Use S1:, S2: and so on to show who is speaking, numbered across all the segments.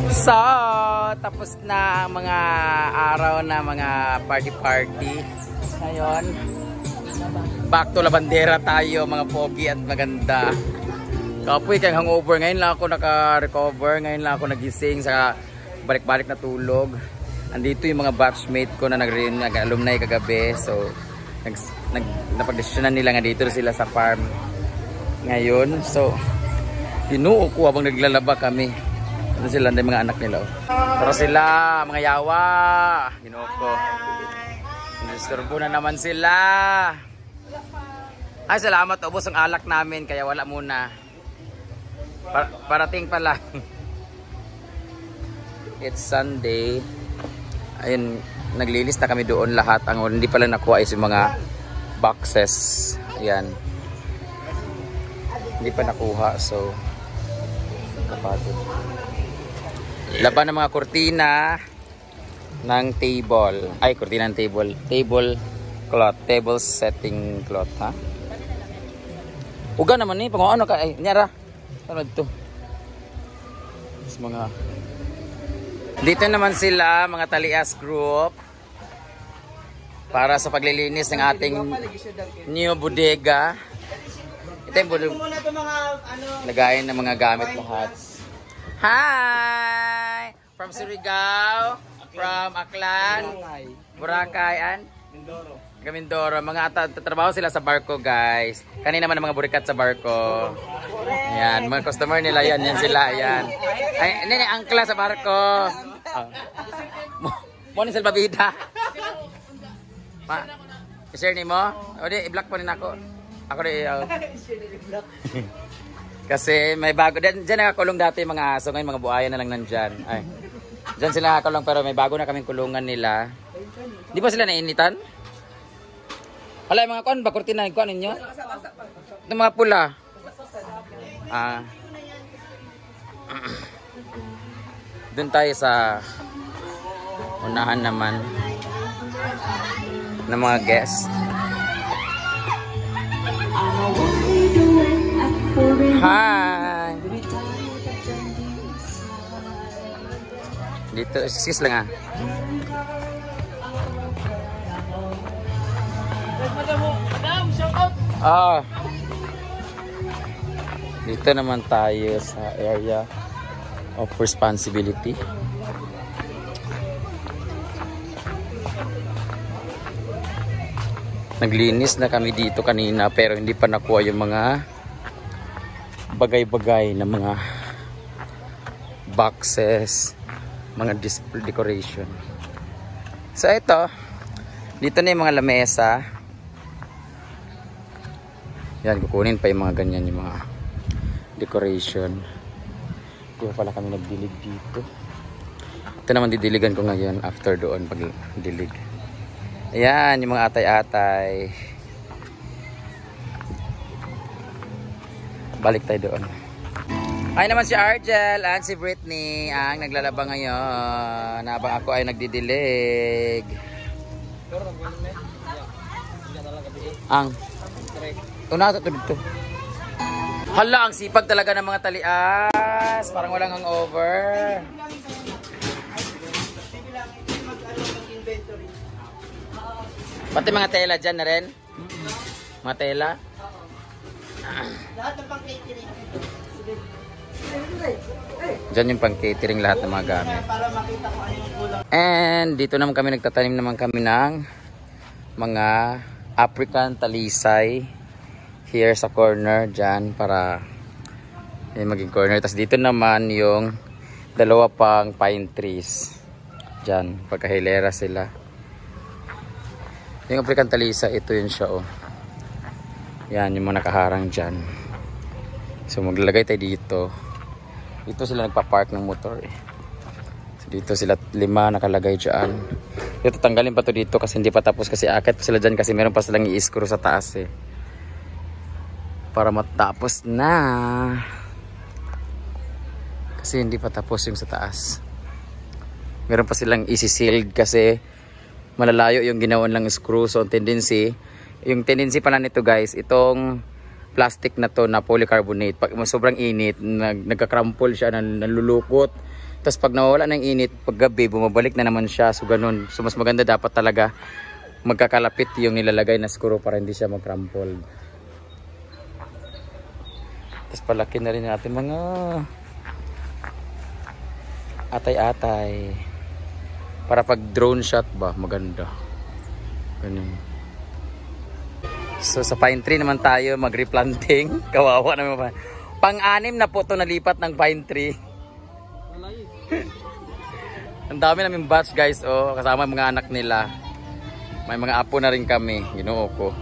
S1: So, tapos na ang mga araw na mga party-party. Ngayon, back to Labandera tayo, mga pogi at maganda. Kapoy, kaya hangover. Ngayon lang ako naka-recover. Ngayon lang ako nagising sa balik-balik na tulog. Andito yung mga batchmate ko na nag-alumni kagabi. So, napagdesisyonan nila nga dito sila sa farm ngayon. So, pinuo ko habang naglalaba kami. Ano sila, yung mga anak nila. Pero sila, mga yawa. Pinuo ko. Disturbo na naman sila. Ay, salamat. Ubos ang alak namin, kaya wala muna. Parating pala. It's Sunday. Ayun, naglilis na kami doon lahat. Ang hindi pala nakuha is yung mga boxes. Ayan. Hindi pa nakuha. So, kapatid. Laban ng mga kurtina ng table. Ay, kurtina ng table. Table cloth. Table setting cloth, ha? Uga naman eh. Pang ano ka? Ay, nyara. Ano ito? Mga... Dito naman sila, mga Talias group. Para sa paglilinis ng ating new bodega. Ito yung bodega. Lagayin ng mga gamit lahat. Hi! From Surigao, from Aklan, Boracay, and Mindoro. Mga tatrabaho sila sa barko, guys. Kanina naman ang mga burikat sa barko. Ayan, mga customer nila yan. Yan sila, ayan. Ay, nene, angkla sa barko. Mo ni salbabida. Ma, i-share ni mo? O di, i-block pa rin ako. Ako di, kasi may bago. Diyan nakakulong dati mga aso. Ngayon mga buhaya na lang nandyan. Ay. Diyan sila nakakulong pero may bago na kaming kulungan nila. Di ba sila nainitan? Wala yung mga kuan ba? Kurtina yung kuan ninyo? Ito mga pula. Doon tayo sa unahan naman ng mga guests. Hi! Dito, excuse lang Dito naman tayo sa area of responsibility. Naglinis na kami dito kanina pero hindi pa nakuha yung mga bagay-bagay na mga boxes, mga display decoration. So ito, dito na yung mga lamesa. Yan, kukunin pa yung mga ganyan, yung mga decoration. Kaya pala kami nagdilig dito. Ito naman didiligan ko ngayon after doon pag dilig. Ayan, yung mga atay-atay. Balik tayo doon. Ay naman si Argel and si Britney ang naglalaba ngayon. Habang ako ay nagdidilig. Ang una ito dito. Hala, ang sipag talaga ng mga Talias. Parang walang hangover. Pati mga tela dyan na rin. Mga tela.
S2: Lahat ng pang catering.
S1: Dyan yung pang catering lahat ng mga gamit. And dito naman kami nagtatanim naman kami ng mga African talisay here sa corner dyan para maging corner. Tapos dito naman yung dalawa pang pine trees dyan, pagkahilera sila. Yung African talisa, ito yun siya, oh. Yan yung mga nakaharang dyan. So maglalagay tayo dito. Dito sila nagpa-park ng motor, eh. So dito sila 5 nakalagay dyan. Dito tanggalin pa to dito kasi hindi pa tapos, kasi akit pa sila dyan kasi meron pa silang i-screw sa taas, eh, para matapos na. Kasi hindi pa tapos yung sa taas. Meron pa silang isi-sealed kasi malalayo yung ginawan lang screw. So yung tendency pala nito, guys, itong plastic na to na polycarbonate, pag sobrang init, nagka-crumple siya, nalulukot. Tapos pag nawawala ng init, pag gabi, bumabalik na naman siya. So ganun. So mas maganda dapat talaga magkakalapit yung nilalagay na screw para hindi siya mag-crumple. Tapos palaki na rin natin mga atay-atay. Para pag drone shot ba, maganda. Ganun. So sa pine tree naman tayo mag-replanting. Kawawa naman. Pang-anim na po ito nalipat ng pine tree. Ang dami namin batch guys, oh, kasama yung mga anak nila. May mga apo na rin kami, ginoo ko.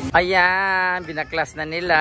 S1: Ayan, binaklas na nila.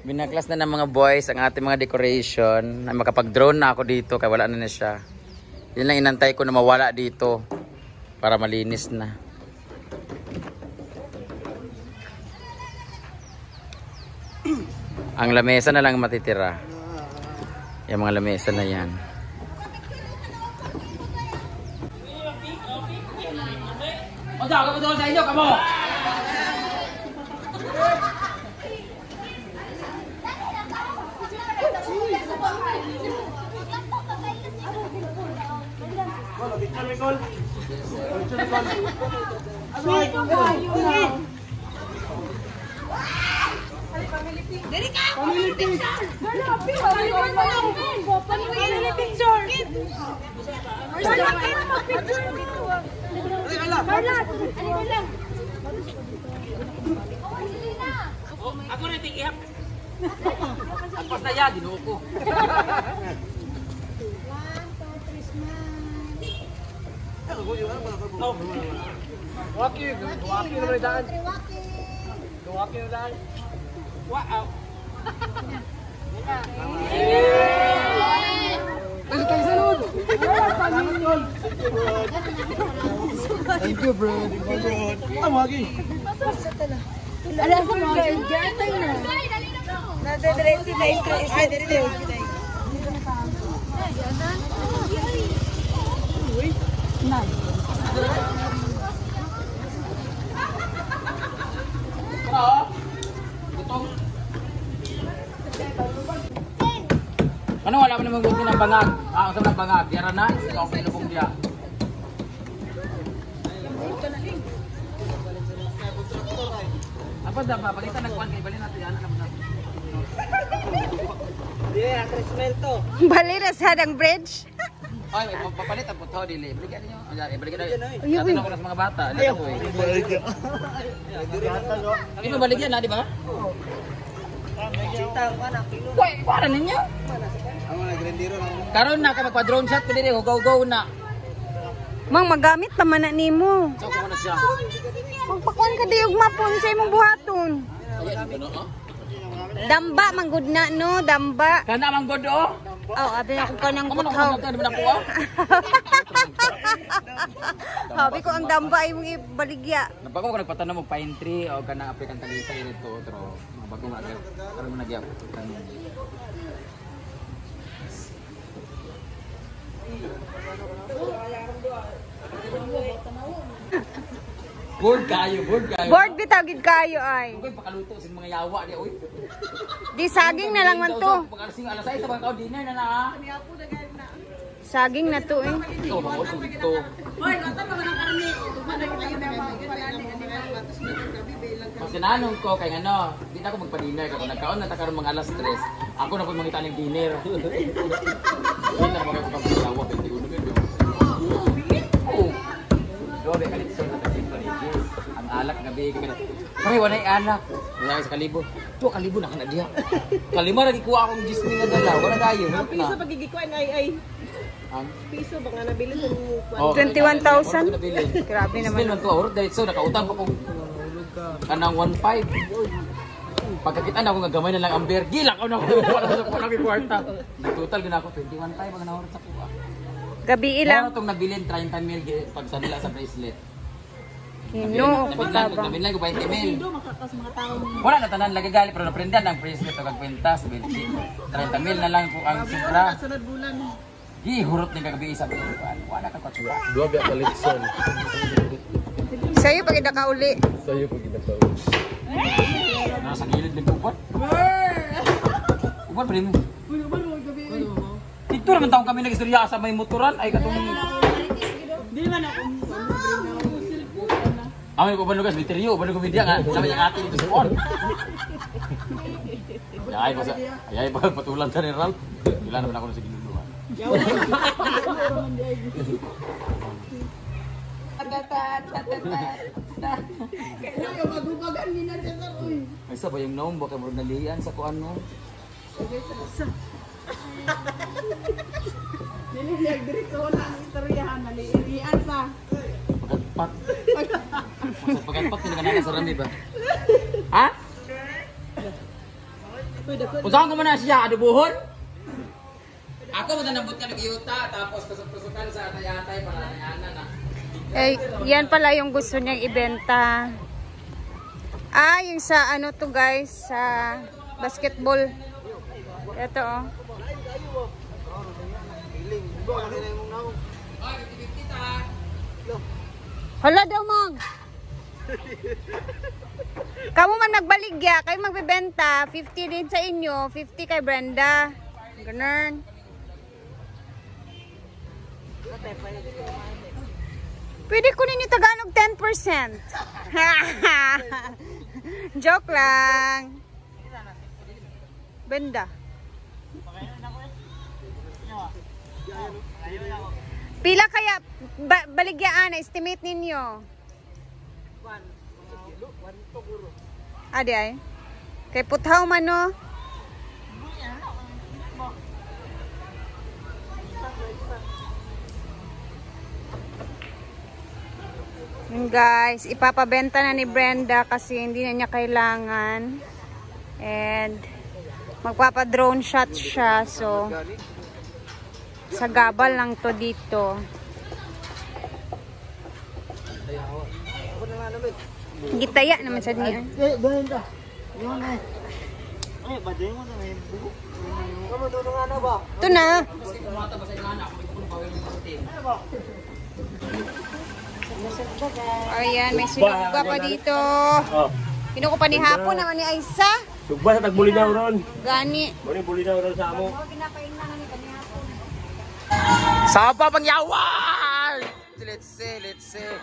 S1: Binaklas na ng mga boys ang ating mga decoration. Ay, makapag-drone na ako dito kaya wala na siya. Yun lang inantay ko na mawala dito para malinis na. Ang lamesa na lang matitira. Yung mga lamesa na yan. Asa ako doon sa inyo kamo.
S2: Dali ka! Family picture! Family picture!
S1: Ako na tingihap. Agpas na yan, dinuo ko. Waki na daan. Waki na daan. Wow.
S3: Thank you, bro. Wagi.
S2: Alam ko mga jatay na. Nadadresi na interest. Ay, dito.
S1: Ano wala mo namang gusto ng bangag? Ah, sa mga bangag, diara na, ikaw pinubong dia. Apa dah ba? Pagita nagkuan kay bali natin ana naman.
S2: Di, Christmas to.
S4: Balira sa hadang bridge.
S1: Ay, papalit ang puto dili. Balikan niyo. Ay, balikan na.
S4: Ayun,
S1: Natin ako na sa mga bata. Ayaw. Hindi mo baligyan na, di ba?
S2: Sintang ka na, kilo.
S1: Kuy, para ninyo.
S3: Ang mga grandero lang.
S1: Karon na kapag drone shot ko dili, go na.
S4: Mang magamit naman na nimo.
S1: So ko na siya.
S4: Magpakuan ka di og mapon sa imong buhaton.
S1: Ay, ano oh?
S4: Damba manggud na no, damba.
S1: Kana mang god oh.
S4: Oh, abi ako kanang
S1: Amo na
S4: buthaw.
S1: ko na ako ah.
S4: Habi ko ang damba ay mong ibaligya.
S1: Nabago ko nagpatanong mo pine tree o kanang African talisay dito otro. Mga bagong agad. Karon mo nagyap. Board kayo.
S4: Board bitaw gid kayo ay.
S1: Uy, pakaluto sin mga yawa di oy.
S4: Di saging na lang man to.
S1: Pag alas 5 alas 6 sa mga dinner na na.
S4: Saging na to eh.
S1: Ito ba ko dito. Mas sinanong ko kay ano, di na ako magpa-dinner kung nagkaon na ta karon mga alas 3. Ako na pud mangita ning dinner. Hindi na magay ko pag yawa 21 medyo. Oh. Dobe kalit sa ang alak gabi ka kanit. Pare wala anak. Wala sa kalibo. Tuwa kalibo na kana diha. Kalima ra gikuha akong gismi nga dala. Wala dayo.
S2: Ang piso pagigikuan ay.
S1: Ang
S2: Piso ba nga nabili sa
S1: Oh,
S4: 21,000?
S1: nabili.
S4: Grabe naman.
S1: Ismail man to, order dahil so nakautang pa kong kanang 1.5. Pagkakita na ako nga gamay na lang ang beer, gila ko na ako para sa pulaki kwarta. Total gina ako 21.5 ang nahurot sa kuha.
S4: Gabi
S1: Ano
S4: ilang.
S1: itong nabilin 30 mil pag sa nila sa bracelet.
S4: Kino ko tabang.
S1: Nabilin ko 20 mil. Wala na tanan lagi gali pero naprendan ang bracelet o kagkwenta sa 20. 30 mil na lang po ang sobra.
S2: sunod bulan.
S1: Gihurot ni kagabi sa beer. Wala ka kwatsura.
S3: Dua biya collection.
S4: Sa'yo pag ka uli.
S3: Sa'yo pag kita tao.
S1: Nasa gilid din upat. Upat pa rin mo. Ito naman taong kami nag-istorya sa may motoran. Ay katong...
S2: Di man ako.
S1: Amoy ko banugas, biteryo. Banugas media nga. Sabi niya ate dito sa phone. Ay, patulan sa ni Ralph. Wala naman ako na sa ginuluhan.
S2: Kaya magubagan ni na siya sa uy.
S1: Ay sa ba yung naong baka mo nalian sa kuan mo?
S2: Nililag diri ko na ang istoryahan naliirian sa.
S1: Pagkat. Pagkat tinagana sa rami ba? Ha? Usahan ko man na siya, adubuhon? Ako mo nabot ka nag-iuta, tapos pasok-pasokan sa atay-atay para nayanan na.
S4: Eh, yan pala yung gusto niyang ibenta. Ah, yung sa ano to guys, sa basketball. Ito oh. Hala daw, Mang. Kamu man nagbaligya, kayo magbebenta. 50 din sa inyo, 50 kay Brenda. Ganun. Pwede ko ninyo Tagalog 10%. Joke lang. Benda. Pila kaya baligyaan, estimate ninyo? Adi ay? Kay puthaw man no? Guys, ipapabenta na ni Brenda kasi hindi na niya kailangan. And magpapa-drone shot siya. So, sa gabal lang to dito. Gitaya naman sa niya. Ito na. Ayan, may sinugba pa dito. Pino ko pa ni hapon naman ni Aisa.
S3: Sugba sa tagbulinaw ron.
S4: Gani.
S3: Muni bulinaw ron sa amo.
S1: Sapa pangyawan! Let's see, let's see.